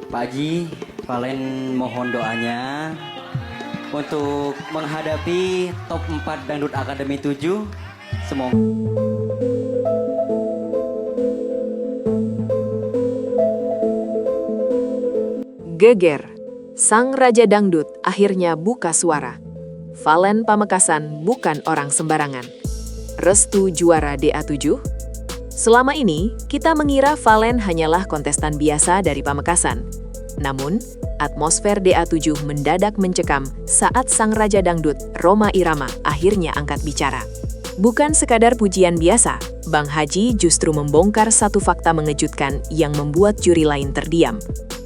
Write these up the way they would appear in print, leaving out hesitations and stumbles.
Pak Haji, Valen mohon doanya untuk menghadapi top 4 Dangdut Akademi 7. Semoga geger. Sang Raja Dangdut akhirnya buka suara. Valen Pamekasan bukan orang sembarangan. Restu juara DA7? Selama ini, kita mengira Valen hanyalah kontestan biasa dari Pamekasan. Namun, atmosfer DA7 mendadak mencekam saat sang Raja Dangdut, Rhoma Irama, akhirnya angkat bicara. Bukan sekadar pujian biasa, Bang Haji justru membongkar satu fakta mengejutkan yang membuat juri lain terdiam.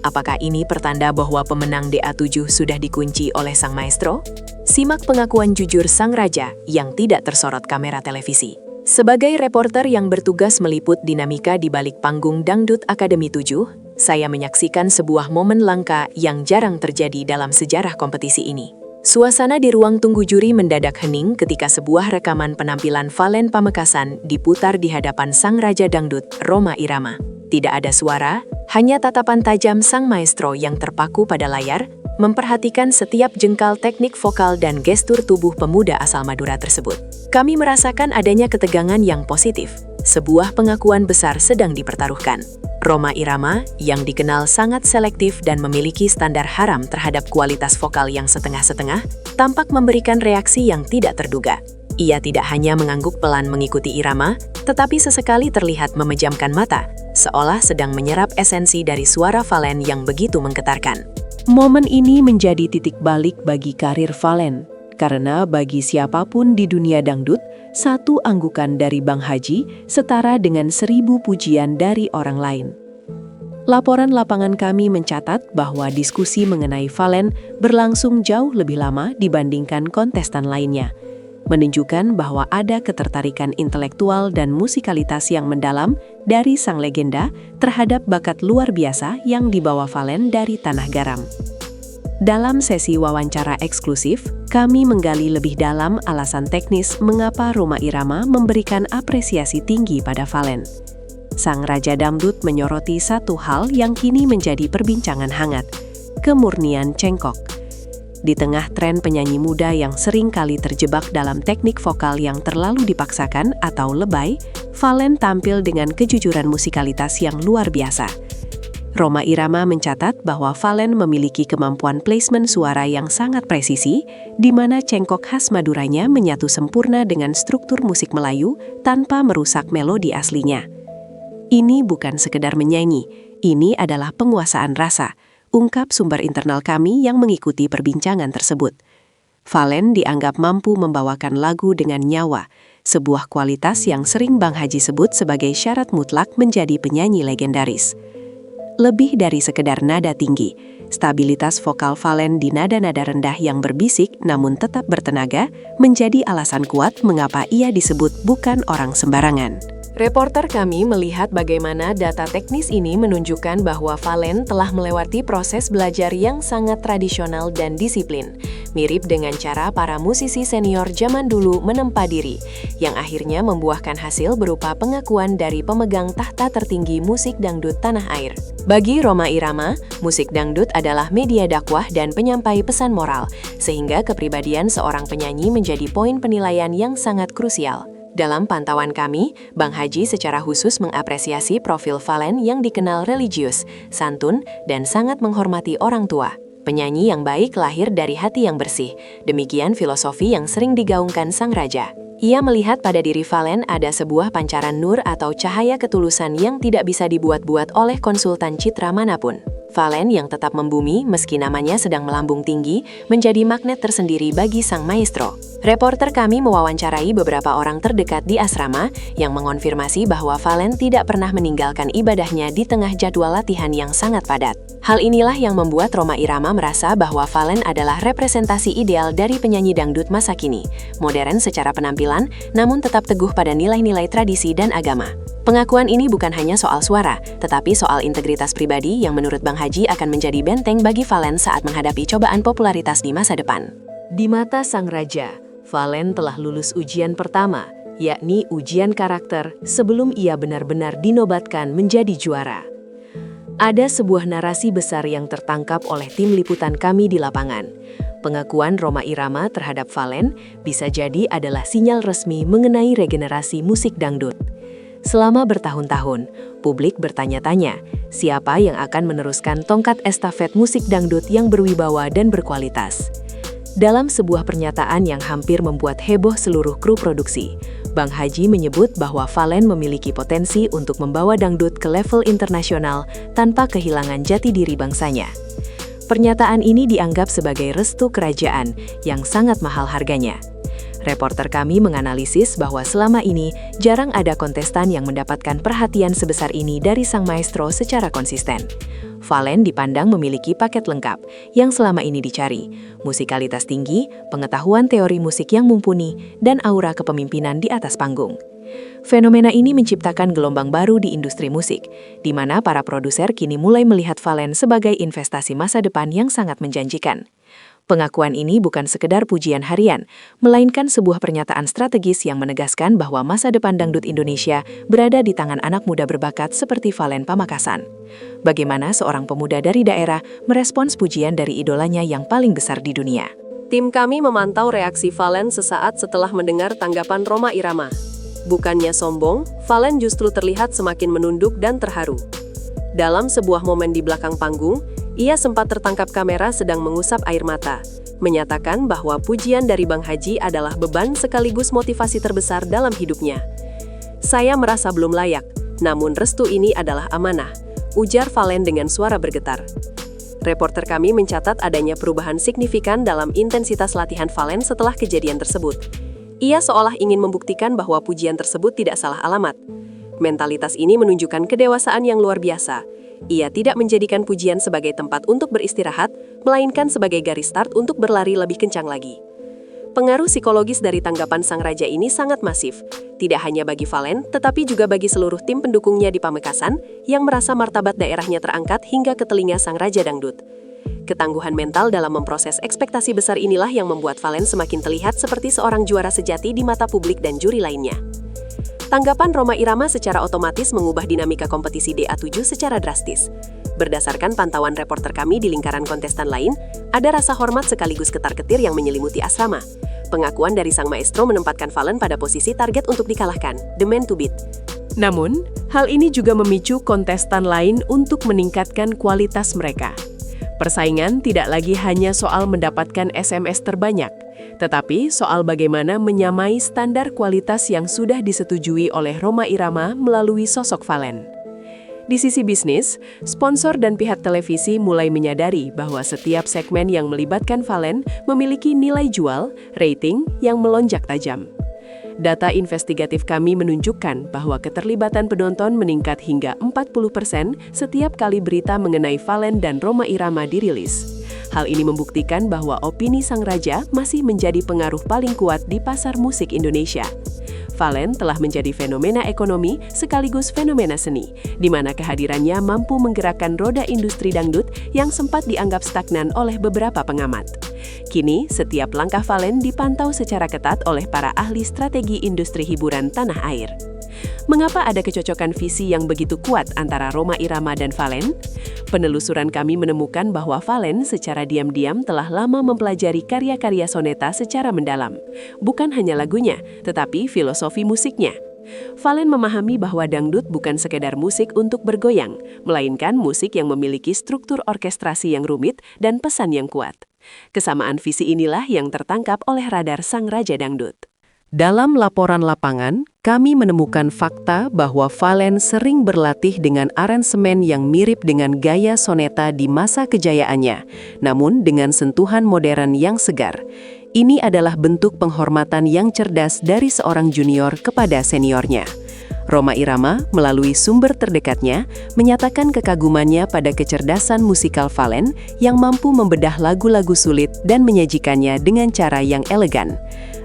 Apakah ini pertanda bahwa pemenang DA7 sudah dikunci oleh sang maestro? Simak pengakuan jujur sang raja yang tidak tersorot kamera televisi. Sebagai reporter yang bertugas meliput dinamika di balik panggung Dangdut Akademi 7, saya menyaksikan sebuah momen langka yang jarang terjadi dalam sejarah kompetisi ini. Suasana di ruang tunggu juri mendadak hening ketika sebuah rekaman penampilan Valen Pamekasan diputar di hadapan sang Raja Dangdut, Rhoma Irama. Tidak ada suara, hanya tatapan tajam sang maestro yang terpaku pada layar, memperhatikan setiap jengkal teknik vokal dan gestur tubuh pemuda asal Madura tersebut. Kami merasakan adanya ketegangan yang positif. Sebuah pengakuan besar sedang dipertaruhkan. Rhoma Irama, yang dikenal sangat selektif dan memiliki standar haram terhadap kualitas vokal yang setengah-setengah, tampak memberikan reaksi yang tidak terduga. Ia tidak hanya mengangguk pelan mengikuti irama, tetapi sesekali terlihat memejamkan mata, seolah sedang menyerap esensi dari suara Valen yang begitu menggetarkan. Momen ini menjadi titik balik bagi karir Valen, karena bagi siapapun di dunia dangdut, satu anggukan dari Bang Haji setara dengan 1000 pujian dari orang lain. Laporan lapangan kami mencatat bahwa diskusi mengenai Valen berlangsung jauh lebih lama dibandingkan kontestan lainnya, menunjukkan bahwa ada ketertarikan intelektual dan musikalitas yang mendalam dari sang legenda terhadap bakat luar biasa yang dibawa Valen dari tanah garam. Dalam sesi wawancara eksklusif, kami menggali lebih dalam alasan teknis mengapa Rhoma Irama memberikan apresiasi tinggi pada Valen. Sang Raja Dangdut menyoroti satu hal yang kini menjadi perbincangan hangat, kemurnian cengkok. Di tengah tren penyanyi muda yang sering kali terjebak dalam teknik vokal yang terlalu dipaksakan atau lebay, Valen tampil dengan kejujuran musikalitas yang luar biasa. Rhoma Irama mencatat bahwa Valen memiliki kemampuan placement suara yang sangat presisi, di mana cengkok khas Maduranya menyatu sempurna dengan struktur musik Melayu tanpa merusak melodi aslinya. Ini bukan sekedar menyanyi, ini adalah penguasaan rasa, ungkap sumber internal kami yang mengikuti perbincangan tersebut. Valen dianggap mampu membawakan lagu dengan nyawa, sebuah kualitas yang sering Bang Haji sebut sebagai syarat mutlak menjadi penyanyi legendaris. Lebih dari sekedar nada tinggi, stabilitas vokal Valen di nada-nada rendah yang berbisik namun tetap bertenaga menjadi alasan kuat mengapa ia disebut bukan orang sembarangan. Reporter kami melihat bagaimana data teknis ini menunjukkan bahwa Valen telah melewati proses belajar yang sangat tradisional dan disiplin, mirip dengan cara para musisi senior zaman dulu menempa diri, yang akhirnya membuahkan hasil berupa pengakuan dari pemegang tahta tertinggi musik dangdut tanah air. Bagi Rhoma Irama, musik dangdut adalah media dakwah dan penyampai pesan moral, sehingga kepribadian seorang penyanyi menjadi poin penilaian yang sangat krusial. Dalam pantauan kami, Bang Haji secara khusus mengapresiasi profil Valen yang dikenal religius, santun, dan sangat menghormati orang tua. Penyanyi yang baik lahir dari hati yang bersih. Demikian filosofi yang sering digaungkan sang raja. Ia melihat pada diri Valen ada sebuah pancaran nur atau cahaya ketulusan yang tidak bisa dibuat-buat oleh konsultan citra manapun. Valen yang tetap membumi meski namanya sedang melambung tinggi menjadi magnet tersendiri bagi sang maestro. Reporter kami mewawancarai beberapa orang terdekat di asrama yang mengonfirmasi bahwa Valen tidak pernah meninggalkan ibadahnya di tengah jadwal latihan yang sangat padat. Hal inilah yang membuat Rhoma Irama merasa bahwa Valen adalah representasi ideal dari penyanyi dangdut masa kini, modern secara penampilan namun tetap teguh pada nilai-nilai tradisi dan agama. Pengakuan ini bukan hanya soal suara, tetapi soal integritas pribadi yang menurut Bang Haji akan menjadi benteng bagi Valen saat menghadapi cobaan popularitas di masa depan. Di mata sang raja, Valen telah lulus ujian pertama, yakni ujian karakter sebelum ia benar-benar dinobatkan menjadi juara. Ada sebuah narasi besar yang tertangkap oleh tim liputan kami di lapangan. Pengakuan Rhoma Irama terhadap Valen bisa jadi adalah sinyal resmi mengenai regenerasi musik dangdut. Selama bertahun-tahun, publik bertanya-tanya, siapa yang akan meneruskan tongkat estafet musik dangdut yang berwibawa dan berkualitas. Dalam sebuah pernyataan yang hampir membuat heboh seluruh kru produksi, Bang Haji menyebut bahwa Valen memiliki potensi untuk membawa dangdut ke level internasional tanpa kehilangan jati diri bangsanya. Pernyataan ini dianggap sebagai restu kerajaan yang sangat mahal harganya. Reporter kami menganalisis bahwa selama ini jarang ada kontestan yang mendapatkan perhatian sebesar ini dari sang maestro secara konsisten. Valen dipandang memiliki paket lengkap yang selama ini dicari, musikalitas tinggi, pengetahuan teori musik yang mumpuni, dan aura kepemimpinan di atas panggung. Fenomena ini menciptakan gelombang baru di industri musik, di mana para produser kini mulai melihat Valen sebagai investasi masa depan yang sangat menjanjikan. Pengakuan ini bukan sekedar pujian harian, melainkan sebuah pernyataan strategis yang menegaskan bahwa masa depan dangdut Indonesia berada di tangan anak muda berbakat seperti Valen Pamekasan. Bagaimana seorang pemuda dari daerah merespons pujian dari idolanya yang paling besar di dunia? Tim kami memantau reaksi Valen sesaat setelah mendengar tanggapan Rhoma Irama. Bukannya sombong, Valen justru terlihat semakin menunduk dan terharu. Dalam sebuah momen di belakang panggung, ia sempat tertangkap kamera sedang mengusap air mata, menyatakan bahwa pujian dari Bang Haji adalah beban sekaligus motivasi terbesar dalam hidupnya. "Saya merasa belum layak, namun restu ini adalah amanah," ujar Valen dengan suara bergetar. Reporter kami mencatat adanya perubahan signifikan dalam intensitas latihan Valen setelah kejadian tersebut. Ia seolah ingin membuktikan bahwa pujian tersebut tidak salah alamat. Mentalitas ini menunjukkan kedewasaan yang luar biasa. Ia tidak menjadikan pujian sebagai tempat untuk beristirahat, melainkan sebagai garis start untuk berlari lebih kencang lagi. Pengaruh psikologis dari tanggapan sang raja ini sangat masif, tidak hanya bagi Valen, tetapi juga bagi seluruh tim pendukungnya di Pamekasan yang merasa martabat daerahnya terangkat hingga ke telinga sang raja dangdut. Ketangguhan mental dalam memproses ekspektasi besar inilah yang membuat Valen semakin terlihat seperti seorang juara sejati di mata publik dan juri lainnya. Tanggapan Rhoma Irama secara otomatis mengubah dinamika kompetisi DA7 secara drastis. Berdasarkan pantauan reporter kami di lingkaran kontestan lain, ada rasa hormat sekaligus ketar-ketir yang menyelimuti asrama. Pengakuan dari sang maestro menempatkan Valen pada posisi target untuk dikalahkan, the man to beat. Namun, hal ini juga memicu kontestan lain untuk meningkatkan kualitas mereka. Persaingan tidak lagi hanya soal mendapatkan SMS terbanyak, tetapi soal bagaimana menyamai standar kualitas yang sudah disetujui oleh Rhoma Irama melalui sosok Valen. Di sisi bisnis, sponsor dan pihak televisi mulai menyadari bahwa setiap segmen yang melibatkan Valen memiliki nilai jual, rating yang melonjak tajam. Data investigatif kami menunjukkan bahwa keterlibatan penonton meningkat hingga 40% setiap kali berita mengenai Valen dan Rhoma Irama dirilis. Hal ini membuktikan bahwa opini sang raja masih menjadi pengaruh paling kuat di pasar musik Indonesia. Valen telah menjadi fenomena ekonomi sekaligus fenomena seni, di mana kehadirannya mampu menggerakkan roda industri dangdut yang sempat dianggap stagnan oleh beberapa pengamat. Kini, setiap langkah Valen dipantau secara ketat oleh para ahli strategi industri hiburan tanah air. Mengapa ada kecocokan visi yang begitu kuat antara Rhoma Irama dan Valen? Penelusuran kami menemukan bahwa Valen secara diam-diam telah lama mempelajari karya-karya Soneta secara mendalam. Bukan hanya lagunya, tetapi filosofi musiknya. Valen memahami bahwa dangdut bukan sekedar musik untuk bergoyang, melainkan musik yang memiliki struktur orkestrasi yang rumit dan pesan yang kuat. Kesamaan visi inilah yang tertangkap oleh radar sang raja dangdut. Dalam laporan lapangan, kami menemukan fakta bahwa Valen sering berlatih dengan aransemen yang mirip dengan gaya Soneta di masa kejayaannya, namun dengan sentuhan modern yang segar. Ini adalah bentuk penghormatan yang cerdas dari seorang junior kepada seniornya. Rhoma Irama, melalui sumber terdekatnya, menyatakan kekagumannya pada kecerdasan musikal Valen yang mampu membedah lagu-lagu sulit dan menyajikannya dengan cara yang elegan.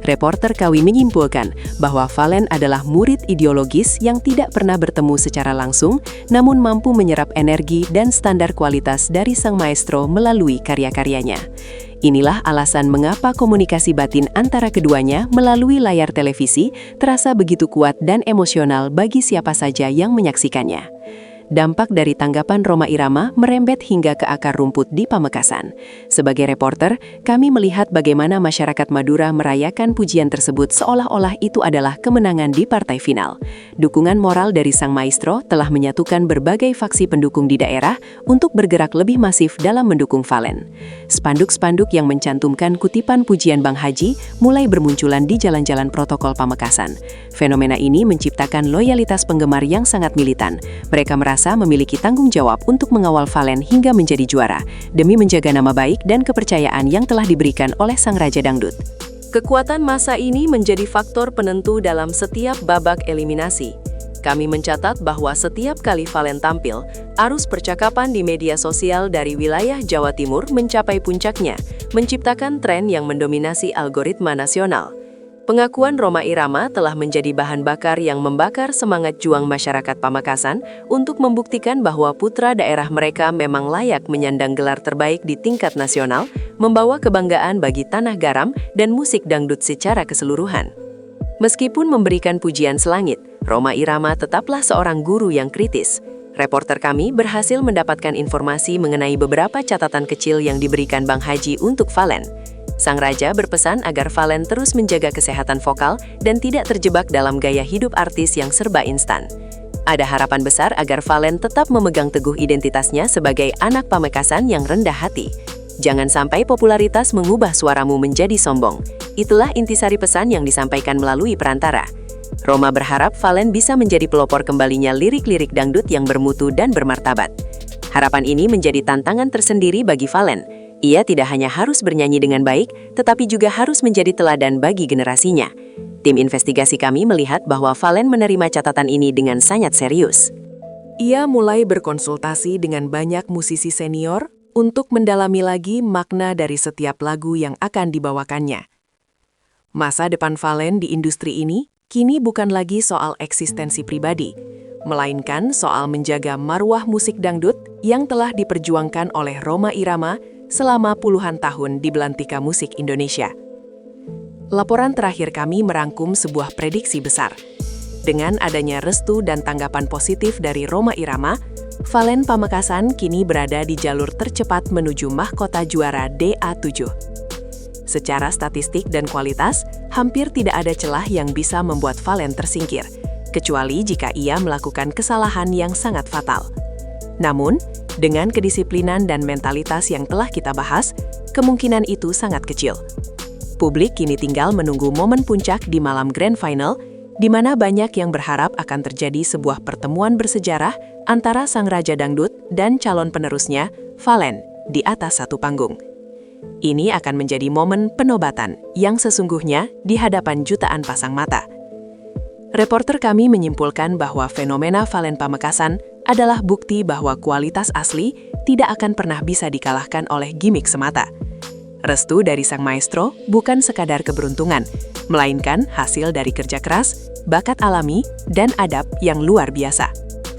Reporter KW menyimpulkan bahwa Valen adalah murid ideologis yang tidak pernah bertemu secara langsung, namun mampu menyerap energi dan standar kualitas dari sang maestro melalui karya-karyanya. Inilah alasan mengapa komunikasi batin antara keduanya melalui layar televisi terasa begitu kuat dan emosional bagi siapa saja yang menyaksikannya. dampak dari tanggapan Rhoma Irama merembet hingga ke akar rumput di Pamekasan. Sebagai reporter, kami melihat bagaimana masyarakat Madura merayakan pujian tersebut seolah-olah itu adalah kemenangan di partai final. Dukungan moral dari sang maestro telah menyatukan berbagai faksi pendukung di daerah untuk bergerak lebih masif dalam mendukung Fallen. Spanduk-spanduk yang mencantumkan kutipan pujian Bang Haji mulai bermunculan di jalan-jalan protokol Pamekasan. Fenomena ini menciptakan loyalitas penggemar yang sangat militan. Mereka merasa memiliki tanggung jawab untuk mengawal Fallen hingga menjadi juara, demi menjaga nama baik dan kepercayaan yang telah diberikan oleh sang Raja Dangdut. Kekuatan massa ini menjadi faktor penentu dalam setiap babak eliminasi. Kami mencatat bahwa setiap kali Fallen tampil, arus percakapan di media sosial dari wilayah Jawa Timur mencapai puncaknya, menciptakan tren yang mendominasi algoritma nasional. Pengakuan Rhoma Irama telah menjadi bahan bakar yang membakar semangat juang masyarakat Pamekasan untuk membuktikan bahwa putra daerah mereka memang layak menyandang gelar terbaik di tingkat nasional, membawa kebanggaan bagi tanah garam dan musik dangdut secara keseluruhan. Meskipun memberikan pujian selangit, Rhoma Irama tetaplah seorang guru yang kritis. Reporter kami berhasil mendapatkan informasi mengenai beberapa catatan kecil yang diberikan Bang Haji untuk Fallen. Sang Raja berpesan agar Fallen terus menjaga kesehatan vokal dan tidak terjebak dalam gaya hidup artis yang serba instan. Ada harapan besar agar Fallen tetap memegang teguh identitasnya sebagai anak Pamekasan yang rendah hati. Jangan sampai popularitas mengubah suaramu menjadi sombong. Itulah intisari pesan yang disampaikan melalui perantara. Rhoma berharap Fallen bisa menjadi pelopor kembalinya lirik-lirik dangdut yang bermutu dan bermartabat. Harapan ini menjadi tantangan tersendiri bagi Fallen. Ia tidak hanya harus bernyanyi dengan baik, tetapi juga harus menjadi teladan bagi generasinya. Tim investigasi kami melihat bahwa Fallen menerima catatan ini dengan sangat serius. Ia mulai berkonsultasi dengan banyak musisi senior untuk mendalami lagi makna dari setiap lagu yang akan dibawakannya. Masa depan Fallen di industri ini kini bukan lagi soal eksistensi pribadi, melainkan soal menjaga marwah musik dangdut yang telah diperjuangkan oleh Rhoma Irama selama puluhan tahun di belantika musik Indonesia. Laporan terakhir kami merangkum sebuah prediksi besar. Dengan adanya restu dan tanggapan positif dari Rhoma Irama, Fallen Pamekasan kini berada di jalur tercepat menuju mahkota juara DA7. Secara statistik dan kualitas, hampir tidak ada celah yang bisa membuat Fallen tersingkir, kecuali jika ia melakukan kesalahan yang sangat fatal. Namun, dengan kedisiplinan dan mentalitas yang telah kita bahas, kemungkinan itu sangat kecil. Publik kini tinggal menunggu momen puncak di malam Grand Final, di mana banyak yang berharap akan terjadi sebuah pertemuan bersejarah antara sang Raja Dangdut dan calon penerusnya, Fallen, di atas satu panggung. Ini akan menjadi momen penobatan yang sesungguhnya di hadapan jutaan pasang mata. Reporter kami menyimpulkan bahwa fenomena Fallen Pamekasan adalah bukti bahwa kualitas asli tidak akan pernah bisa dikalahkan oleh gimmick semata. Restu dari sang maestro bukan sekadar keberuntungan, melainkan hasil dari kerja keras, bakat alami, dan adab yang luar biasa.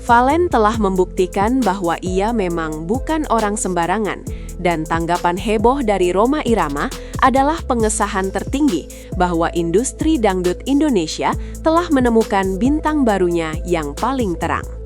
Fallen telah membuktikan bahwa ia memang bukan orang sembarangan, dan tanggapan heboh dari Rhoma Irama adalah pengesahan tertinggi bahwa industri dangdut Indonesia telah menemukan bintang barunya yang paling terang.